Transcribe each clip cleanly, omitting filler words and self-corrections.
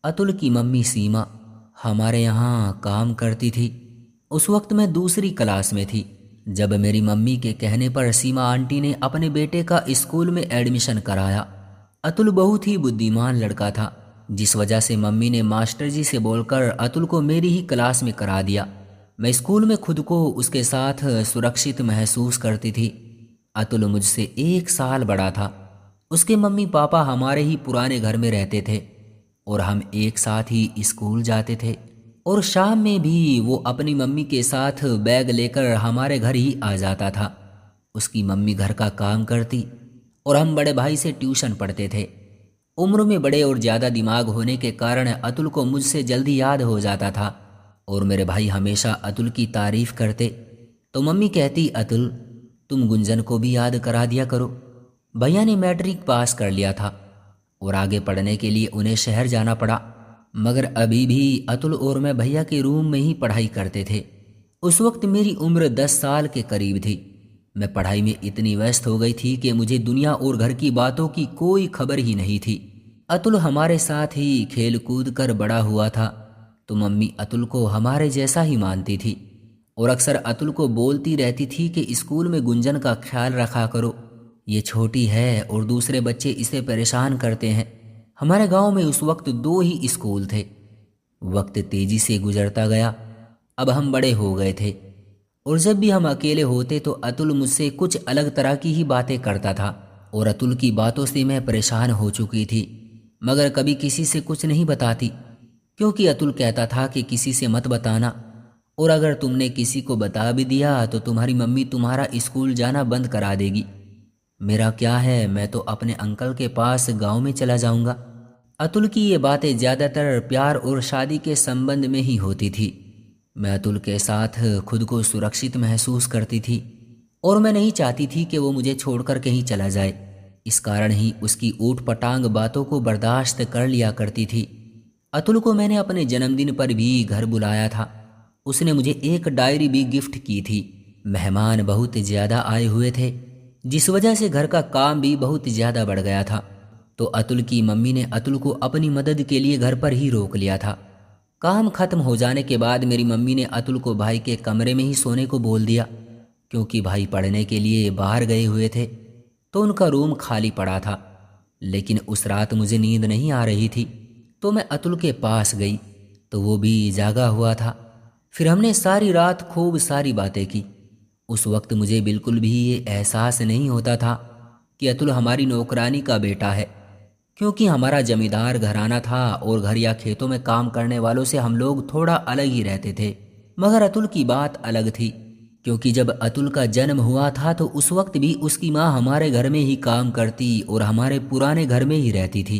अतुल की मम्मी सीमा हमारे यहाँ काम करती थी। उस वक्त मैं दूसरी क्लास में थी जब मेरी मम्मी के कहने पर सीमा आंटी ने अपने बेटे का स्कूल में एडमिशन कराया। अतुल बहुत ही बुद्धिमान लड़का था, जिस वजह से मम्मी ने मास्टर जी से बोलकर अतुल को मेरी ही क्लास में करा दिया। मैं स्कूल में खुद को उसके साथ सुरक्षित महसूस करती थी। अतुल मुझसे 1 साल बड़ा था। उसके मम्मी पापा हमारे ही पुराने घर में रहते थे और हम एक साथ ही स्कूल जाते थे। और शाम में भी वो अपनी मम्मी के साथ बैग लेकर हमारे घर ही आ जाता था। उसकी मम्मी घर का काम करती और हम बड़े भाई से ट्यूशन पढ़ते थे। उम्र में बड़े और ज़्यादा दिमाग होने के कारण अतुल को मुझसे जल्दी याद हो जाता था और मेरे भाई हमेशा अतुल की तारीफ करते। तो मम्मी कहती, अतुल तुम गुंजन को भी याद करा दिया करो। भैया ने मैट्रिक पास कर लिया था और आगे पढ़ने के लिए उन्हें शहर जाना पड़ा, मगर अभी भी अतुल और मैं भैया के रूम में ही पढ़ाई करते थे। उस वक्त मेरी उम्र 10 साल के करीब थी। मैं पढ़ाई में इतनी व्यस्त हो गई थी कि मुझे दुनिया और घर की बातों की कोई खबर ही नहीं थी। अतुल हमारे साथ ही खेल कूद कर बड़ा हुआ था, तो मम्मी अतुल को हमारे जैसा ही मानती थी और अक्सर अतुल को बोलती रहती थी कि स्कूल में गुंजन का ख्याल रखा करो, ये छोटी है और दूसरे बच्चे इसे परेशान करते हैं। हमारे गांव में उस वक्त 2 ही स्कूल थे। वक्त तेजी से गुजरता गया। अब हम बड़े हो गए थे और जब भी हम अकेले होते तो अतुल मुझसे कुछ अलग तरह की ही बातें करता था और अतुल की बातों से मैं परेशान हो चुकी थी, मगर कभी किसी से कुछ नहीं बताती, क्योंकि अतुल कहता था कि किसी से मत बताना, और अगर तुमने किसी को बता भी दिया तो तुम्हारी मम्मी तुम्हारा स्कूल जाना बंद करा देगी। मेरा क्या है, मैं तो अपने अंकल के पास गांव में चला जाऊंगा। अतुल की ये बातें ज़्यादातर प्यार और शादी के संबंध में ही होती थी। मैं अतुल के साथ खुद को सुरक्षित महसूस करती थी और मैं नहीं चाहती थी कि वो मुझे छोड़कर कहीं चला जाए। इस कारण ही उसकी ऊट पटांग बातों को बर्दाश्त कर लिया करती थी। अतुल को मैंने अपने जन्मदिन पर भी घर बुलाया था। उसने मुझे एक डायरी भी गिफ्ट की थी। मेहमान बहुत ज़्यादा आए हुए थे, जिस वजह से घर का काम भी बहुत ज़्यादा बढ़ गया था। तो अतुल की मम्मी ने अतुल को अपनी मदद के लिए घर पर ही रोक लिया था। काम खत्म हो जाने के बाद मेरी मम्मी ने अतुल को भाई के कमरे में ही सोने को बोल दिया, क्योंकि भाई पढ़ने के लिए बाहर गए हुए थे तो उनका रूम खाली पड़ा था। लेकिन उस रात मुझे नींद नहीं आ रही थी, तो मैं अतुल के पास गई तो वो भी जागा हुआ था। फिर हमने सारी रात खूब सारी बातें की। उस वक्त मुझे बिल्कुल भी ये एहसास नहीं होता था कि अतुल हमारी नौकरानी का बेटा है, क्योंकि हमारा जमींदार घराना था और घर या खेतों में काम करने वालों से हम लोग थोड़ा अलग ही रहते थे। मगर अतुल की बात अलग थी, क्योंकि जब अतुल का जन्म हुआ था तो उस वक्त भी उसकी माँ हमारे घर में ही काम करती और हमारे पुराने घर में ही रहती थी,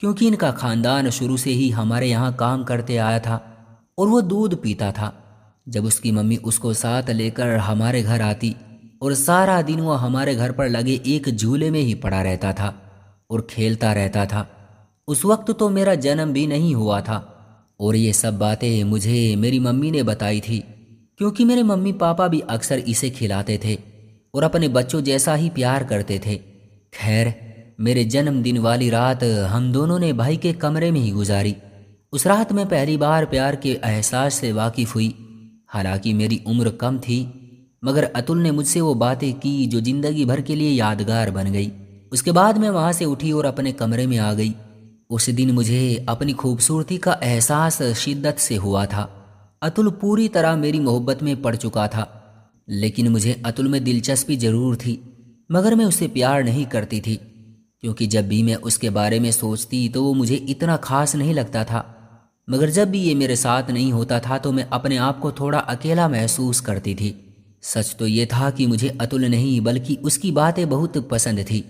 क्योंकि इनका खानदान शुरू से ही हमारे यहाँ काम करते आया था और वो दूध पीता था। जब उसकी मम्मी उसको साथ लेकर हमारे घर आती और सारा दिन वो हमारे घर पर लगे एक झूले में ही पड़ा रहता था और खेलता रहता था। उस वक्त तो मेरा जन्म भी नहीं हुआ था और ये सब बातें मुझे मेरी मम्मी ने बताई थी, क्योंकि मेरे मम्मी पापा भी अक्सर इसे खिलाते थे और अपने बच्चों जैसा ही प्यार करते थे। खैर, मेरे जन्मदिन वाली रात हम दोनों ने भाई के कमरे में ही गुजारी। उस रात मैं पहली बार प्यार के एहसास से वाकिफ हुई। हालांकि मेरी उम्र कम थी, मगर अतुल ने मुझसे वो बातें की जो जिंदगी भर के लिए यादगार बन गई। उसके बाद मैं वहाँ से उठी और अपने कमरे में आ गई। उस दिन मुझे अपनी खूबसूरती का एहसास शिद्दत से हुआ था। अतुल पूरी तरह मेरी मोहब्बत में पड़ चुका था, लेकिन मुझे अतुल में दिलचस्पी जरूर थी, मगर मैं उससे प्यार नहीं करती थी, क्योंकि जब भी मैं उसके बारे में सोचती तो वो मुझे इतना खास नहीं लगता था। मगर जब भी ये मेरे साथ नहीं होता था तो मैं अपने आप को थोड़ा अकेला महसूस करती थी। सच तो ये था कि मुझे अतुल नहीं बल्कि उसकी बातें बहुत पसंद थी।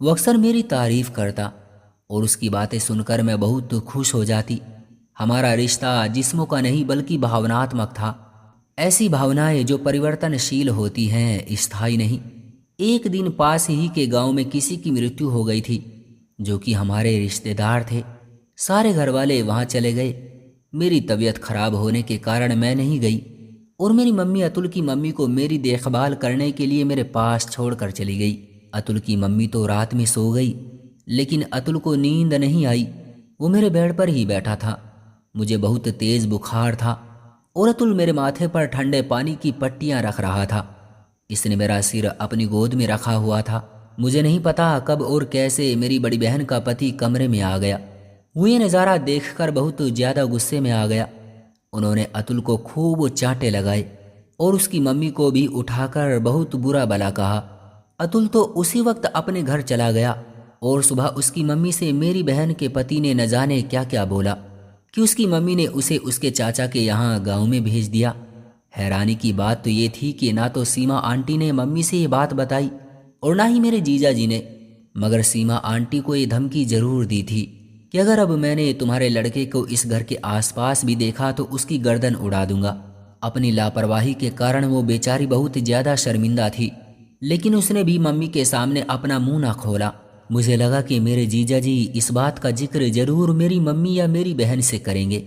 वो अक्सर मेरी तारीफ करता और उसकी बातें सुनकर मैं बहुत खुश हो जाती। हमारा रिश्ता जिस्मों का नहीं बल्कि भावनात्मक था। ऐसी भावनाएं जो परिवर्तनशील होती हैं, स्थायी नहीं। एक दिन पास ही के गांव में किसी की मृत्यु हो गई थी, जो कि हमारे रिश्तेदार थे। सारे घर वाले वहाँ चले गए। मेरी तबीयत खराब होने के कारण मैं नहीं गई और मेरी मम्मी अतुल की मम्मी को मेरी देखभाल करने के लिए मेरे पास छोड़कर चली गई। अतुल की मम्मी तो रात में सो गई, लेकिन अतुल को नींद नहीं आई। वो मेरे बेड पर ही बैठा था। मुझे बहुत तेज बुखार था और अतुल मेरे माथे पर ठंडे पानी की पट्टियां रख रहा था। इसने मेरा सिर अपनी गोद में रखा हुआ था। मुझे नहीं पता कब और कैसे मेरी बड़ी बहन का पति कमरे में आ गया। वो ये नज़ारा देखकर बहुत ज़्यादा गुस्से में आ गया। उन्होंने अतुल को खूब चांटे लगाए और उसकी मम्मी को भी उठाकर बहुत बुरा भला कहा। अतुल तो उसी वक्त अपने घर चला गया और सुबह उसकी मम्मी से मेरी बहन के पति ने न जाने क्या क्या बोला कि उसकी मम्मी ने उसे उसके चाचा के यहाँ गांव में भेज दिया। हैरानी की बात तो ये थी कि ना तो सीमा आंटी ने मम्मी से ये बात बताई और ना ही मेरे जीजा जी ने, मगर सीमा आंटी को ये धमकी जरूर दी थी कि अगर अब मैंने तुम्हारे लड़के को इस घर के आसपास भी देखा तो उसकी गर्दन उड़ा दूंगा। अपनी लापरवाही के कारण वो बेचारी बहुत ज़्यादा शर्मिंदा थी, लेकिन उसने भी मम्मी के सामने अपना मुंह ना खोला। मुझे लगा कि मेरे जीजा जी इस बात का जिक्र जरूर मेरी मम्मी या मेरी बहन से करेंगे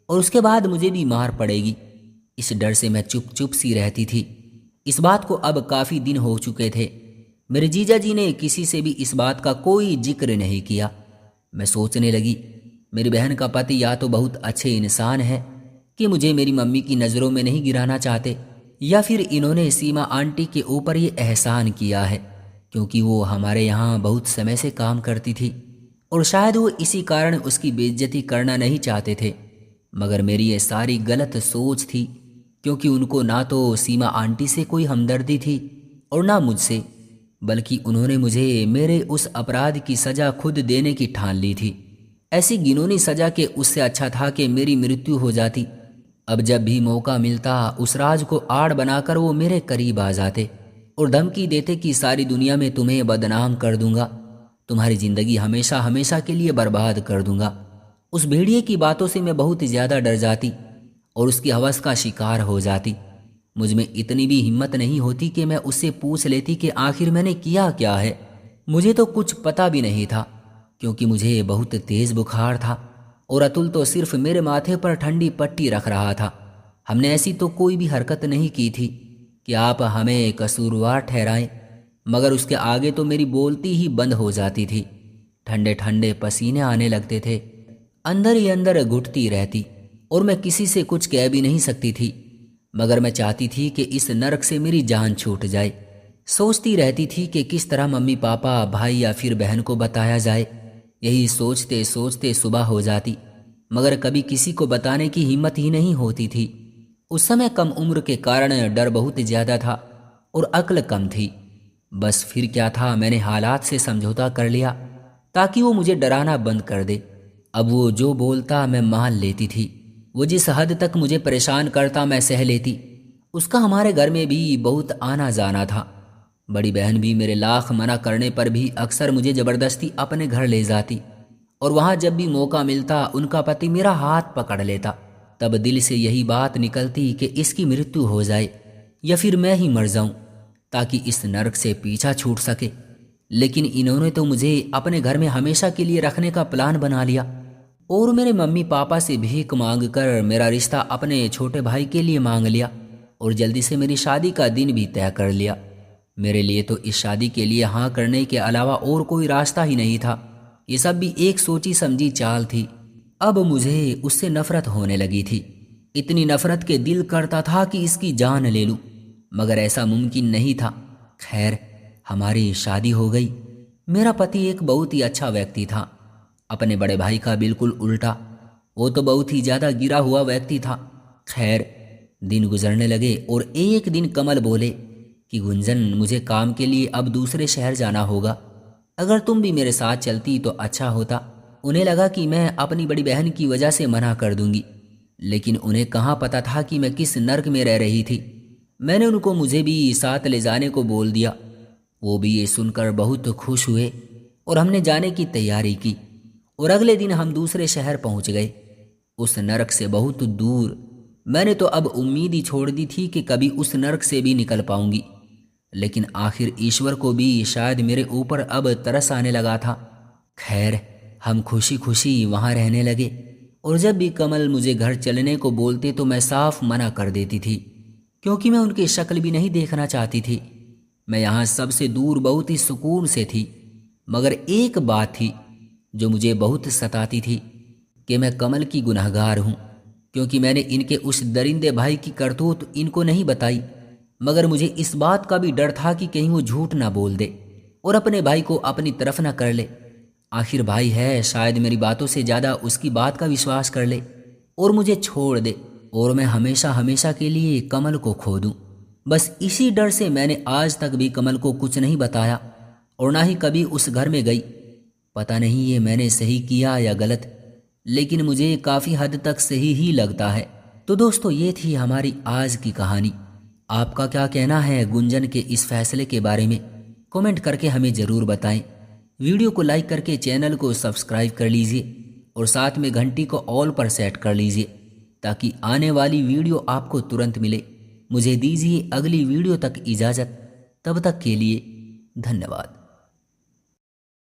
और उसके बाद मुझे भी मार पड़ेगी। इस डर से मैं चुप चुप सी रहती थी। इस बात को अब काफ़ी दिन हो चुके थे। मेरे जीजा जी ने किसी से भी इस बात का कोई जिक्र नहीं किया। मैं सोचने लगी, मेरी बहन का पति या तो बहुत अच्छे इंसान है कि मुझे मेरी मम्मी की नज़रों में नहीं गिराना चाहते, या फिर इन्होंने सीमा आंटी के ऊपर ये एहसान किया है क्योंकि वो हमारे यहाँ बहुत समय से काम करती थी और शायद वो इसी कारण उसकी बेइज्जती करना नहीं चाहते थे। मगर मेरी ये सारी गलत सोच थी क्योंकि उनको ना तो सीमा आंटी से कोई हमदर्दी थी और ना मुझसे, बल्कि उन्होंने मुझे मेरे उस अपराध की सज़ा खुद देने की ठान ली थी। ऐसी घिनौनी सज़ा के उससे अच्छा था कि मेरी मृत्यु हो जाती। अब जब भी मौका मिलता उस राज को आड़ बनाकर वो मेरे करीब आ जाते और धमकी देते कि सारी दुनिया में तुम्हें बदनाम कर दूंगा, तुम्हारी ज़िंदगी हमेशा हमेशा के लिए बर्बाद कर दूंगा। उस भेड़िए की बातों से मैं बहुत ज़्यादा डर जाती और उसकी हवस का शिकार हो जाती। मुझ में इतनी भी हिम्मत नहीं होती कि मैं उससे पूछ लेती कि आखिर मैंने किया क्या है। मुझे तो कुछ पता भी नहीं था क्योंकि मुझे बहुत तेज़ बुखार था और अतुल तो सिर्फ मेरे माथे पर ठंडी पट्टी रख रहा था। हमने ऐसी तो कोई भी हरकत नहीं की थी कि आप हमें कसूरवार ठहराएं, मगर उसके आगे तो मेरी बोलती ही बंद हो जाती थी। ठंडे ठंडे पसीने आने लगते थे, अंदर ही अंदर घुटती रहती और मैं किसी से कुछ कह भी नहीं सकती थी। मगर मैं चाहती थी कि इस नरक से मेरी जान छूट जाए। सोचती रहती थी कि किस तरह मम्मी पापा भाई या फिर बहन को बताया जाए। यही सोचते सोचते सुबह हो जाती, मगर कभी किसी को बताने की हिम्मत ही नहीं होती थी। उस समय कम उम्र के कारण डर बहुत ज़्यादा था और अक्ल कम थी। बस फिर क्या था, मैंने हालात से समझौता कर लिया ताकि वो मुझे डराना बंद कर दे। अब वो जो बोलता मैं मान लेती थी। वो जिस हद तक मुझे परेशान करता मैं सह लेती। उसका हमारे घर में भी बहुत आना जाना था। बड़ी बहन भी मेरे लाख मना करने पर भी अक्सर मुझे ज़बरदस्ती अपने घर ले जाती और वहाँ जब भी मौका मिलता उनका पति मेरा हाथ पकड़ लेता। तब दिल से यही बात निकलती कि इसकी मृत्यु हो जाए या फिर मैं ही मर जाऊं ताकि इस नरक से पीछा छूट सके। लेकिन इन्होंने तो मुझे अपने घर में हमेशा के लिए रखने का प्लान बना लिया और मेरे मम्मी पापा से भीख मांग कर मेरा रिश्ता अपने छोटे भाई के लिए मांग लिया और जल्दी से मेरी शादी का दिन भी तय कर लिया। मेरे लिए तो इस शादी के लिए हाँ करने के अलावा और कोई रास्ता ही नहीं था। ये सब भी एक सोची समझी चाल थी। अब मुझे उससे नफरत होने लगी थी। इतनी नफरत के दिल करता था कि इसकी जान ले लूं, मगर ऐसा मुमकिन नहीं था। खैर, हमारी शादी हो गई। मेरा पति एक बहुत ही अच्छा व्यक्ति था, अपने बड़े भाई का बिल्कुल उल्टा। वो तो बहुत ही ज़्यादा गिरा हुआ व्यक्ति था। खैर, दिन गुजरने लगे और एक दिन कमल बोले कि गुंजन, मुझे काम के लिए अब दूसरे शहर जाना होगा। अगर तुम भी मेरे साथ चलती तो अच्छा होता। उन्हें लगा कि मैं अपनी बड़ी बहन की वजह से मना कर दूंगी, लेकिन उन्हें कहाँ पता था कि मैं किस नर्क में रह रही थी। मैंने उनको मुझे भी साथ ले जाने को बोल दिया। वो भी ये सुनकर बहुत खुश हुए और हमने जाने की तैयारी की और अगले दिन हम दूसरे शहर पहुंच गए, उस नरक से बहुत दूर। मैंने तो अब उम्मीद ही छोड़ दी थी कि कभी उस नरक से भी निकल पाऊंगी, लेकिन आखिर ईश्वर को भी शायद मेरे ऊपर अब तरस आने लगा था। खैर, हम खुशी खुशी वहाँ रहने लगे और जब भी कमल मुझे घर चलने को बोलते तो मैं साफ मना कर देती थी, क्योंकि मैं उनकी शक्ल भी नहीं देखना चाहती थी। मैं यहाँ सबसे दूर बहुत ही सुकून से थी, मगर एक बात थी जो मुझे बहुत सताती थी। कि मैं कमल की गुनहगार हूँ, क्योंकि मैंने इनके उस दरिंदे भाई की करतूत इनको नहीं बताई। मगर मुझे इस बात का भी डर था कि कहीं वो झूठ ना बोल दे और अपने भाई को अपनी तरफ ना कर ले। आखिर भाई है, शायद मेरी बातों से ज़्यादा उसकी बात का विश्वास कर ले और मुझे छोड़ दे और मैं हमेशा हमेशा के लिए कमल को खो दूँ। बस इसी डर से मैंने आज तक भी कमल को कुछ नहीं बताया और ना ही कभी उस घर में गई। पता नहीं ये मैंने सही किया या गलत, लेकिन मुझे काफ़ी हद तक सही ही लगता है। तो दोस्तों, ये थी हमारी आज की कहानी। आपका क्या कहना है गुंजन के इस फैसले के बारे में? कमेंट करके हमें ज़रूर बताएं। वीडियो को लाइक करके चैनल को सब्सक्राइब कर लीजिए और साथ में घंटी को ऑल पर सेट कर लीजिए ताकि आने वाली वीडियो आपको तुरंत मिले। मुझे दीजिए अगली वीडियो तक इजाज़त। तब तक के लिए धन्यवाद।